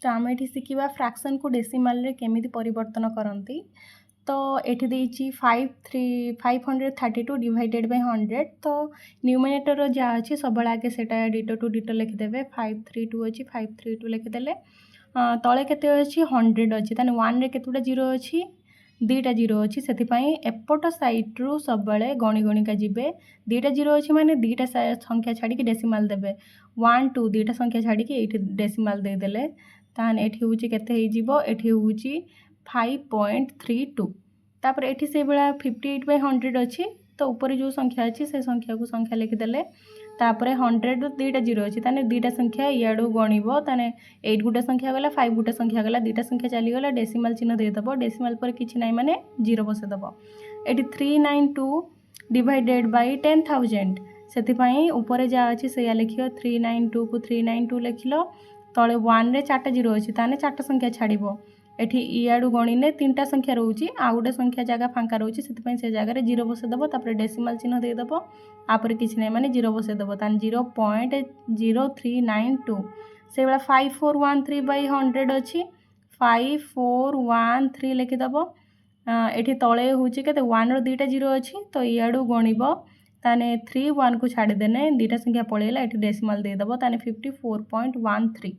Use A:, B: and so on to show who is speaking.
A: तो आम ये शिखा फ्रैक्शन को डेसिमाल रे केमिति परिवर्तन करती। तो एठी देइछि 532 डिवाइडेड बाय 100। तो न्यूमिनेटर जहाँ अच्छी सब आगे सेटा डिटो टू डिटो लिखिदेवे 532 अच्छी 532 लिखिदेले तले केते अच्छी 100 अच्छी ताने 1 रे केतुटा जीरो अच्छी 2टा जीरो अच्छी से एपट साइड्रु सब गणी गणिका जीवे 2टा जीरो अच्छी माने 2टा संख्या छाड़ी डेसिमाल देवे 1 2 2टा संख्या छाड़ी ये डेसिमाल देदेले ताने एठी होउची केते हे जीवो एठी होउची 5.32 तापर एठी से बेला 58/100 अच्छी तो ऊपर जो संख्या अच्छी से संख्या को संख्या लिखिदेले तापर 100 2टा जीरो अच्छी ताने 2टा संख्या इयाडू गणिबो ताने 8 गुटा संख्या गला 5 गुटा संख्या गला 2टा संख्या चली गला डेसिमाल चिन्ह देदबो डेसिमाल पर किछि नाही माने जीरो बसेदबो एठी 392 डिवाइडेड बाय 10,000 सेथिपाई ऊपर जा अच्छी से लिखियो 392 को 392 लिखिलो तले 1 रे 4टा जीरो अच्छी ताने 4टा संख्या छाड़िबो एठी इयाडू गणिने 3टा संख्या रोची आ गोटे संख्या जगह फांका रोची सेथिपाई से जगह जीरो बसेदबो तापर डेसिमाल चिन्ह देदबो आपर किछि नाही माने जीरो बसेदबो तान 0.0392 से बेला 5413/100 अच्छी 5413 लिखिदबो एठी तले होची केते 1 रो 2टा जीरो अच्छी तो इयाडू गणिबो ताने 3 1 को छाड़ी देने 2टा संख्या पळेला एठी डेसिमाल देदबो ताने 54.13।